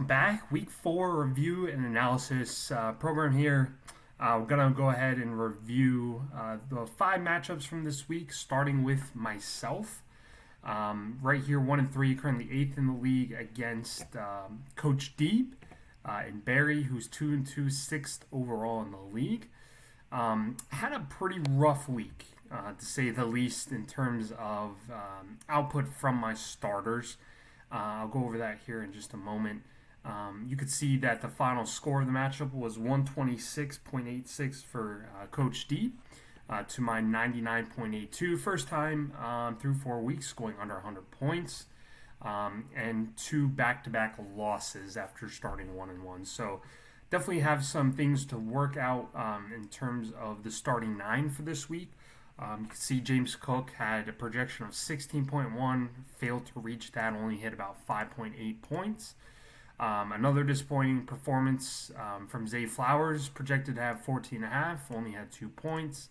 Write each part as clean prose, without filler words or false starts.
welcome back. Week 4 review and analysis program here. We're going to go ahead and review the 5 matchups from this week, starting with myself. Right here, 1-3, currently 8th in the league against Coach D and Barry, who's 2-2, 6th overall in the league. Had a pretty rough week, to say the least, in terms of output from my starters. I'll go over that here in just a moment. You could see that the final score of the matchup was 126.86 for Coach D to my 99.82. First time through 4 weeks going under 100 points, and 2 back-to-back losses after starting 1-1. So definitely have some things to work out in terms of the starting 9 for this week. You can see James Cook had a projection of 16.1, failed to reach that, only hit about 5.8 points. Another disappointing performance from Zay Flowers, projected to have 14.5, only had 2 points.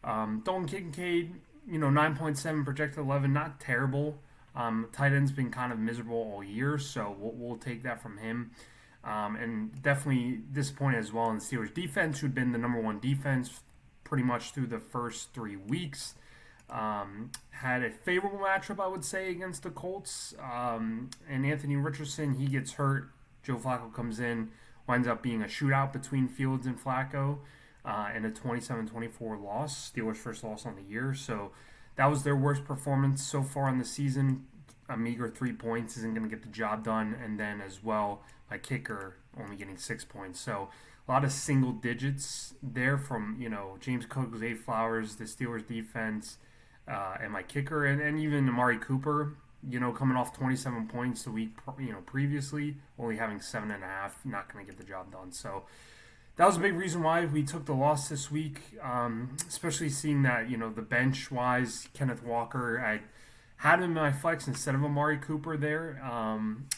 Dalton Kincaid, 9.7, projected 11, not terrible. Tight end's been kind of miserable all year, so we'll take that from him. And definitely disappointed as well in the Steelers defense, who'd been the number 1 defense pretty much through the first 3 weeks. Had a favorable matchup, I would say, against the Colts. And Anthony Richardson, he gets hurt. Joe Flacco comes in, winds up being a shootout between Fields and Flacco, and a 27-24 loss, Steelers' first loss on the year. So that was their worst performance so far in the season. A meager 3 points isn't going to get the job done. And then as well, my kicker only getting 6 points. So a lot of single digits there from, James Cook, Zay Flowers, the Steelers defense, and my kicker, and even Amari Cooper, coming off 27 points the week, previously, only having 7.5, not going to get the job done. So that was a big reason why we took the loss this week, especially seeing that, the bench-wise, Kenneth Walker, I had him in my flex instead of Amari Cooper there.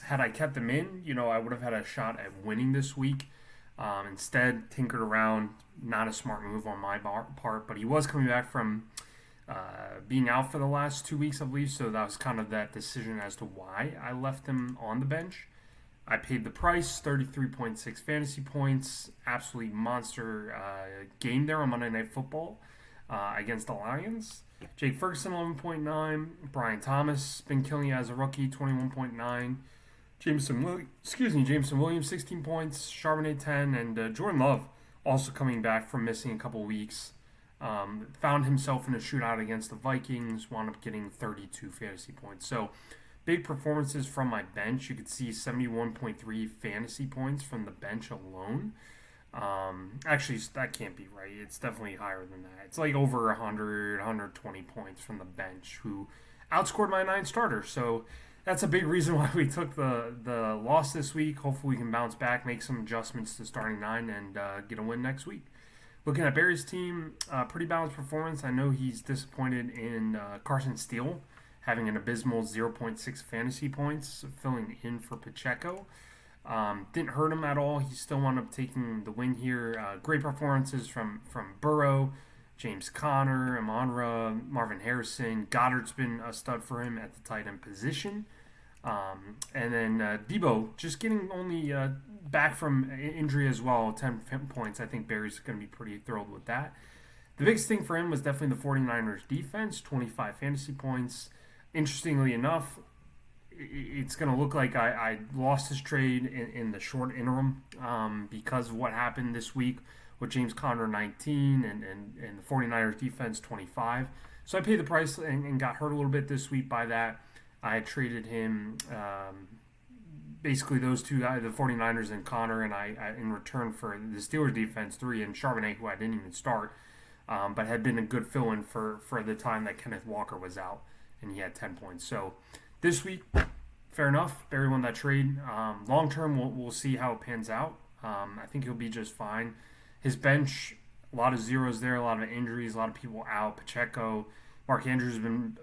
Had I kept him in, I would have had a shot at winning this week. Instead, tinkered around, not a smart move on my part, but he was coming back from being out for the last 2 weeks, I believe, so that was kind of that decision as to why I left him on the bench. I paid the price, 33.6 fantasy points, absolutely monster game there on Monday Night Football against the Lions. Jake Ferguson, 11.9, Brian Thomas, been killing you as a rookie, 21.9, Jameson Williams, 16 points, Charbonnet, 10, and Jordan Love also coming back from missing a couple weeks. Found himself in a shootout against the Vikings, wound up getting 32 fantasy points. So big performances from my bench. You could see 71.3 fantasy points from the bench alone. Actually, that can't be right. It's definitely higher than that. It's like over 100, 120 points from the bench, who outscored my 9 starters. So that's a big reason why we took the loss this week. Hopefully we can bounce back, make some adjustments to starting 9, and get a win next week. Looking at Barry's team, pretty balanced performance. I know he's disappointed in Carson Steele, having an abysmal 0.6 fantasy points, filling in for Pacheco. Didn't hurt him at all. He still wound up taking the win here. Great performances from Burrow, James Conner, Amon-Ra, Marvin Harrison. Goddard's been a stud for him at the tight end position. And then Debo just getting only back from injury as well, 10 points. I think Barry's going to be pretty thrilled with that. The biggest thing for him was definitely the 49ers defense, 25 fantasy points. Interestingly enough, it's going to look like I lost his trade in the short interim because of what happened this week with James Conner 19 and the 49ers defense 25. So I paid the price and got hurt a little bit this week by that. I had traded him, basically those two guys, the 49ers and Connor, and I in return for the Steelers defense 3 and Charbonnet, who I didn't even start, but had been a good fill-in for the time that Kenneth Walker was out, and he had 10 points. So this week, fair enough, Barry won that trade. Long term, we'll see how it pans out. I think he'll be just fine. His bench, a lot of zeros there, a lot of injuries, a lot of people out. Pacheco, Mark Andrews has been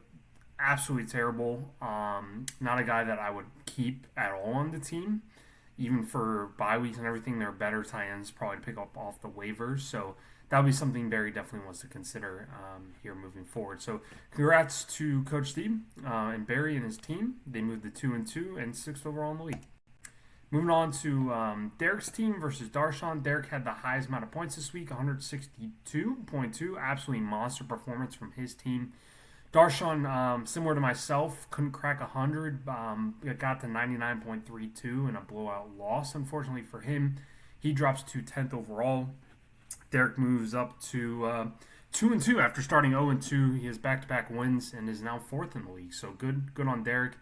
absolutely terrible. Not a guy that I would keep at all on the team. Even for bye weeks and everything, there are better tight ends probably to pick up off the waivers. So that would be something Barry definitely wants to consider here moving forward. So congrats to Coach Steve and Barry and his team. They moved to 2-2 and 6th overall in the league. Moving on to Derek's team versus Darshan. Derek had the highest amount of points this week, 162.2. Absolutely monster performance from his team. Darshan, similar to myself, couldn't crack 100. It got to 99.32 in a blowout loss, unfortunately for him. He drops to 10th overall. Derek moves up to 2-2 after starting 0-2. He has back-to-back wins and is now 4th in the league. So good on Derek.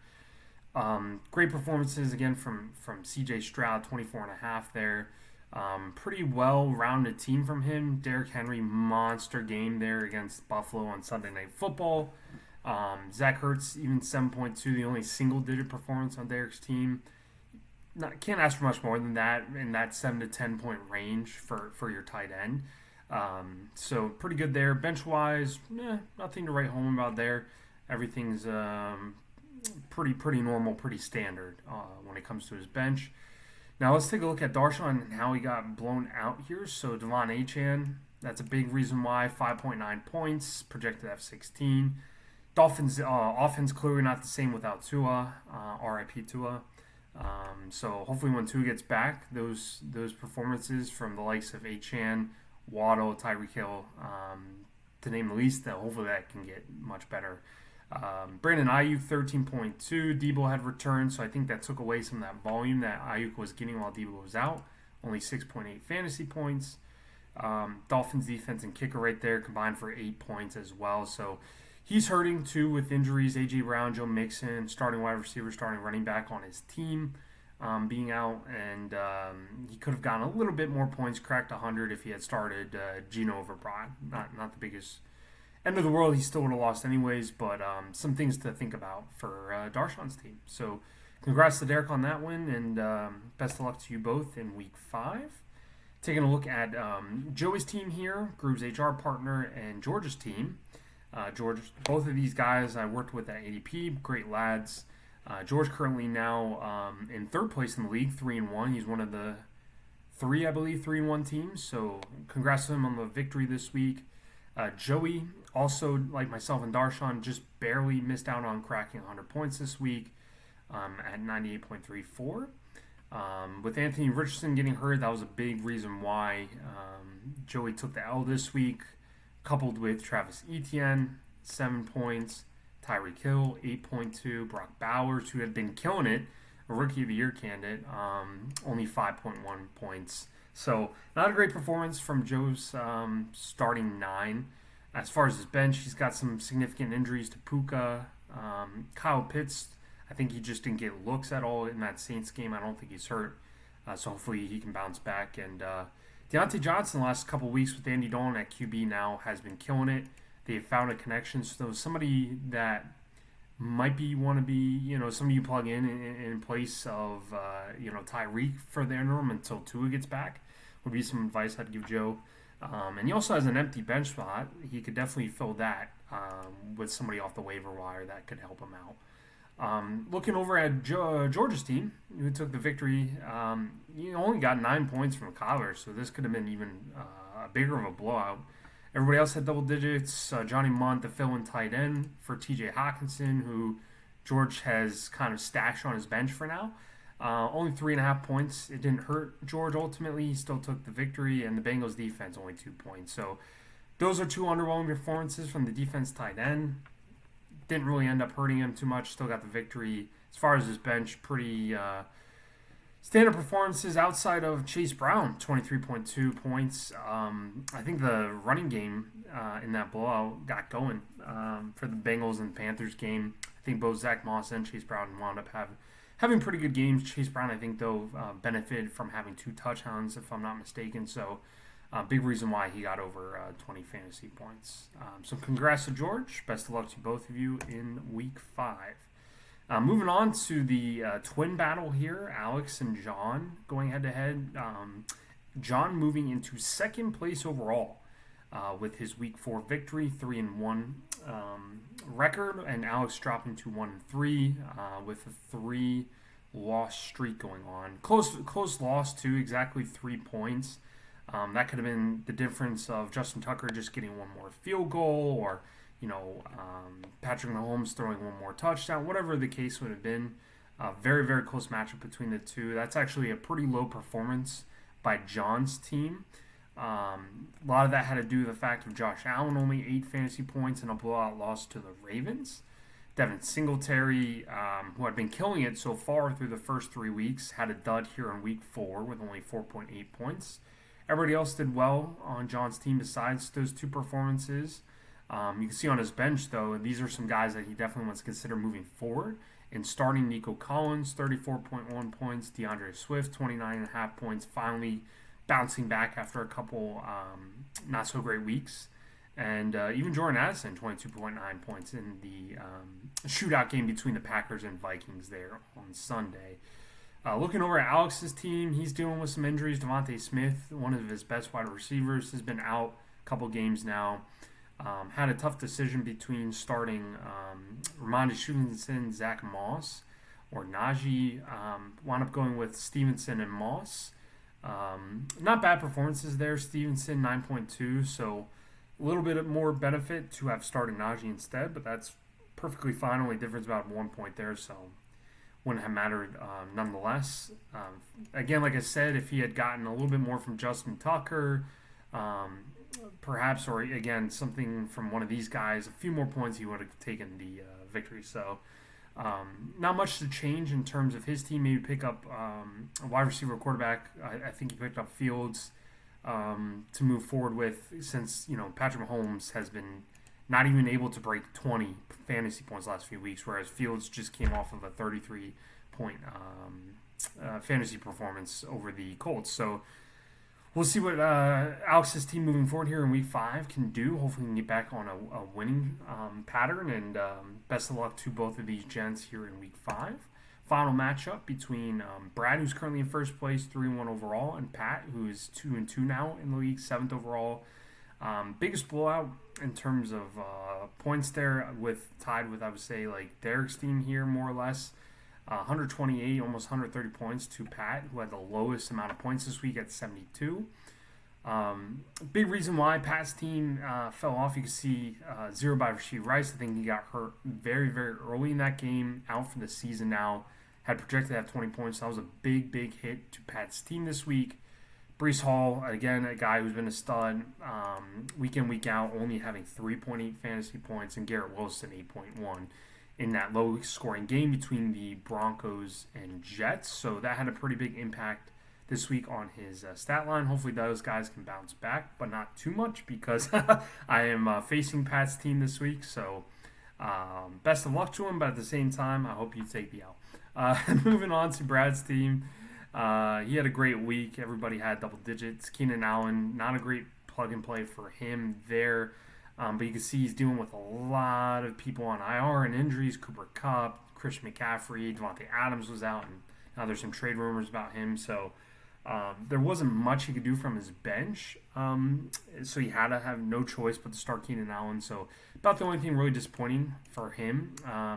Great performances again from CJ Stroud, 24.5 there. Pretty well-rounded team from him. Derrick Henry, monster game there against Buffalo on Sunday Night Football. Zach Ertz, even 7.2, the only single-digit performance on Derrick's team. Can't ask for much more than that in that 7 to 10 point range for your tight end. So pretty good there. Bench-wise, nothing to write home about there. Everything's pretty normal, pretty standard when it comes to his bench. Now let's take a look at Darshan and how he got blown out here. So Devon Achane, that's a big reason why. 5.9 points, projected F16. Dolphins offense clearly not the same without Tua. RIP Tua. So hopefully when Tua gets back, those performances from the likes of Achane, Waddle, Tyreek Hill, to name the least, hopefully that can get much better. Brandon Ayuk, 13.2. Debo had returned, so I think that took away some of that volume that Ayuk was getting while Debo was out. Only 6.8 fantasy points. Dolphins defense and kicker right there combined for 8 points as well. So he's hurting too with injuries. A.J. Brown, Joe Mixon, starting wide receiver, starting running back on his team being out. And he could have gotten a little bit more points, cracked 100 if he had started Gino over Brown. Not the biggest end of the world. He still would have lost anyways, but some things to think about for Darshan's team. So congrats to Derek on that win, and best of luck to you both in week 5. Taking a look at Joey's team here, Groove's HR partner, and George's team. George, both of these guys I worked with at ADP, great lads. George currently now in 3rd place in the league, 3-1. He's one of the 3-1 teams, so congrats to him on the victory this week. Joey, also like myself and Darshan, just barely missed out on cracking 100 points this week at 98.34. With Anthony Richardson getting hurt, that was a big reason why Joey took the L this week, coupled with Travis Etienne, 7 points, Tyreek Hill, 8.2, Brock Bowers, who had been killing it, a Rookie of the Year candidate, only 5.1 points. So not a great performance from Joe's starting 9. As far as his bench, he's got some significant injuries to Puka. Kyle Pitts, I think he just didn't get looks at all in that Saints game. I don't think he's hurt. So hopefully he can bounce back. And Deontay Johnson the last couple of weeks with Andy Dalton at QB now has been killing it. They've found a connection. So somebody that might want to be, somebody you plug in place of, Tyreek for the interim until Tua gets back would be some advice I'd give Joe. And he also has an empty bench spot. He could definitely fill that with somebody off the waiver wire that could help him out. Looking over at Georgia's team, who took the victory, he only got 9 points from Kyler, so this could have been even bigger of a blowout. Everybody else had double digits. Johnny Munt, the fill-in tight end for TJ Hawkinson, who George has kind of stashed on his bench for now. Only 3.5 points. It didn't hurt George ultimately. He still took the victory, and the Bengals defense only 2 points. So those are 2 underwhelming performances from the defense tight end. Didn't really end up hurting him too much. Still got the victory. As far as his bench, pretty standard performances outside of Chase Brown, 23.2 points. I think the running game in that blowout got going for the Bengals and Panthers game. I think both Zach Moss and Chase Brown wound up having pretty good games. Chase Brown, I think, though, benefited from having 2 touchdowns, if I'm not mistaken. So big reason why he got over 20 fantasy points. So congrats to George. Best of luck to both of you in week 5. Moving on to the twin battle here, Alex and John going head-to-head. John moving into 2nd place overall with his week 4 victory, 3-1 record, and Alex dropping to 1-3 with a 3-loss streak going on. Close loss too, exactly 3 points. That could have been the difference of Justin Tucker just getting one more field goal, or Patrick Mahomes throwing one more touchdown, whatever the case would have been. Very, very close matchup between the two. That's actually a pretty low performance by John's team. A lot of that had to do with the fact of Josh Allen only 8 fantasy points and a blowout loss to the Ravens. Devin Singletary, who had been killing it so far through the first 3 weeks, had a dud here in week 4 with only 4.8 points. Everybody else did well on John's team besides those 2 performances. You can see on his bench, though, these are some guys that he definitely wants to consider moving forward. And starting Nico Collins, 34.1 points. DeAndre Swift, 29.5 points. Finally bouncing back after a couple not-so-great weeks. And even Jordan Addison, 22.9 points in the shootout game between the Packers and Vikings there on Sunday. Looking over at Alex's team, he's dealing with some injuries. Devontae Smith, one of his best wide receivers, has been out a couple games now. Had a tough decision between starting Ramondre Stevenson, Zach Moss, or Najee. Wound up going with Stevenson and Moss. Not bad performances there. Stevenson, 9.2, so a little bit more benefit to have started Najee instead, but that's perfectly fine. Only difference about 1 point there, so wouldn't have mattered nonetheless. Again, like I said, if he had gotten a little bit more from Justin Tucker, perhaps, or again, something from one of these guys, a few more points, he would have taken the victory. So not much to change in terms of his team. Maybe pick up a wide receiver, quarterback. I think he picked up Fields to move forward with, since Patrick Mahomes has been not even able to break 20 fantasy points last few weeks, whereas Fields just came off of a 33-point fantasy performance over the Colts. So we'll see what Alex's team moving forward here in Week 5 can do. Hopefully we can get back on a winning pattern, and best of luck to both of these gents here in Week 5. Final matchup between Brad, who's currently in first place, 3-1 overall, and Pat, who is 2-2 now in the league, 7th overall. Biggest blowout in terms of points there, tied with, I would say, like Derek's team here, more or less. 128, almost 130 points to Pat, who had the lowest amount of points this week at 72. Big reason why Pat's team fell off, you can see 0 by Rashee Rice. I think he got hurt very, very early in that game, out for the season now. Had projected to have 20 points. So that was a big, big hit to Pat's team this week. Breece Hall, again, a guy who's been a stud week in, week out, only having 3.8 fantasy points, and Garrett Wilson, 8.1 in that low-scoring game between the Broncos and Jets. So that had a pretty big impact this week on his stat line. Hopefully those guys can bounce back, but not too much, because I am facing Pat's team this week. So best of luck to him, but at the same time, I hope you take the L. Moving on to Brad's team. He had a great week. Everybody had double digits. Keenan Allen, not a great plug-and-play for him there. But you can see he's dealing with a lot of people on IR and injuries. Cooper Kupp, Christian McCaffrey, Devontae Adams was out, and now there's some trade rumors about him. So there wasn't much he could do from his bench. So he had to have no choice but to start Keenan Allen. So about the only thing really disappointing for him,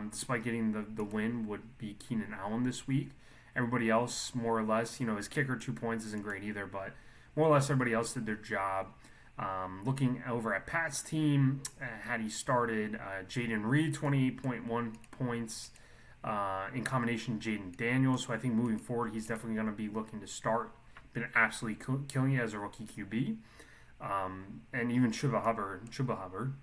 despite getting the win, would be Keenan Allen this week. Everybody else, more or less, his kicker 2 points isn't great either, but more or less everybody else did their job. Looking over at Pat's team, had he started Jaden Reed, 28.1 points in combination Jaden Daniels, so I think moving forward he's definitely going to be looking to start. Been absolutely killing it as a rookie QB. And even Chuba Hubbard,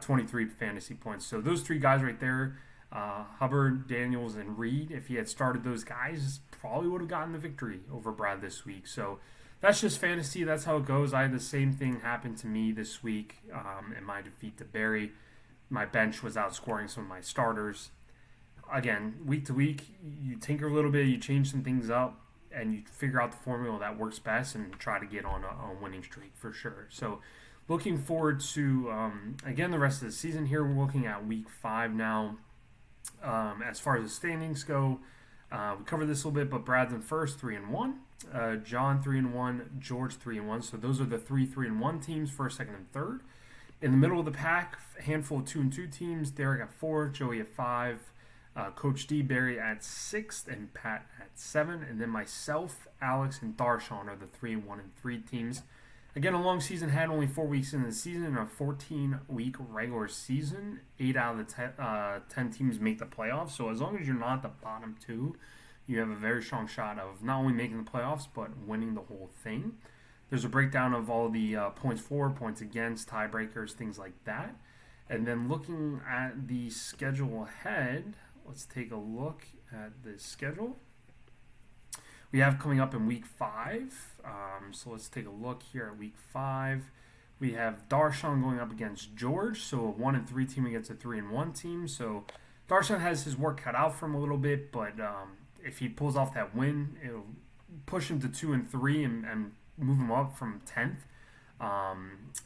23 fantasy points. So those 3 guys right there, Hubbard, Daniels, and Reed, if he had started those guys, probably would have gotten the victory over Brad this week. So that's just fantasy. That's how it goes. I had the same thing happen to me this week in my defeat to Barry. My bench was outscoring some of my starters. Again, week to week, you tinker a little bit, you change some things up, and you figure out the formula that works best and try to get on a winning streak for sure. So looking forward to, again, the rest of the season here. We're looking at week 5 now. As far as the standings go, we covered this a little bit, but Brad's in first, 3-1. John 3-1, George 3-1. So those are the 3-1 teams, first, second, and third. In the middle of the pack, a handful of 2-2 teams. Derek at 4, Joey at 5, Coach D, Barry at 6th, and Pat at 7. And then myself, Alex, and Darshawn are the 3-1 and 3 teams. Again, a long season had only 4 weeks in the season and a 14-week regular season. 8 out of the 10 teams make the playoffs. So as long as you're not the bottom two, you have a very strong shot of not only making the playoffs, but winning the whole thing. There's a breakdown of all the points for, points against, tiebreakers, things like that. And then looking at the schedule ahead, let's take a look at the schedule we have coming up in week 5. So let's take a look here at week 5. We have Darshan going up against George, so a 1-3 team against a 3-1 team. So Darshan has his work cut out for him a little bit, but if he pulls off that win, it'll push him to 2-3 and move him up from 10th.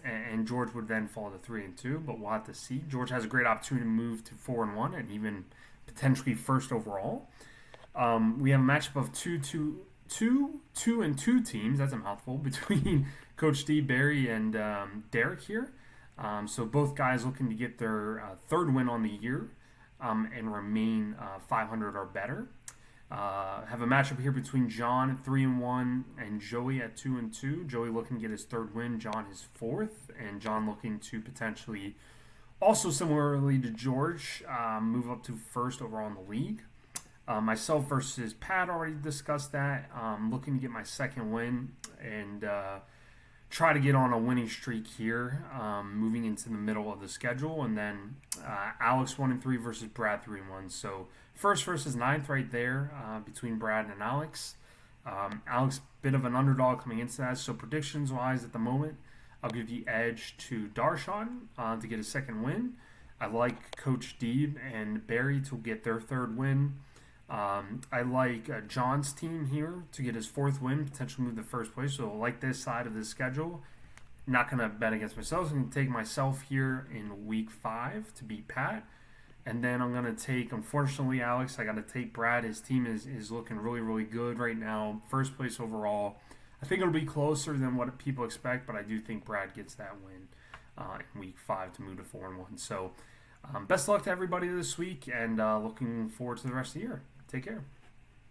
And George would then fall to 3-2, but we'll have to see. George has a great opportunity to move to 4-1 and even potentially first overall. We have a matchup of two and two teams. That's a mouthful between Coach D, Barry, and Derek here. So both guys looking to get their third win on the year and remain 500 or better. Have a matchup here between John at 3-1 and Joey at 2-2. Joey looking to get his third win, John his fourth, and John looking to potentially, also similarly to George, move up to first overall in the league. Myself versus Pat, already discussed that. Looking to get my second win and try to get on a winning streak here, moving into the middle of the schedule. And then Alex 1-3 versus Brad 3-1. So first versus ninth right there between Brad and Alex. Alex, bit of an underdog coming into that. So predictions-wise at the moment, I'll give the edge to Darshan to get a second win. I like Coach Deeb and Barry to get their third win. I like John's team here to get his fourth win, potentially move to first place. So I like this side of the schedule. Not going to bet against myself. I'm going to take myself here in week 5 to beat Pat. And then I'm going to take, unfortunately, Alex, I got to take Brad. His team is looking really, really good right now. First place overall. I think it'll be closer than what people expect, but I do think Brad gets that win in week 5 to move to 4-1. So best of luck to everybody this week, and looking forward to the rest of the year. Take care.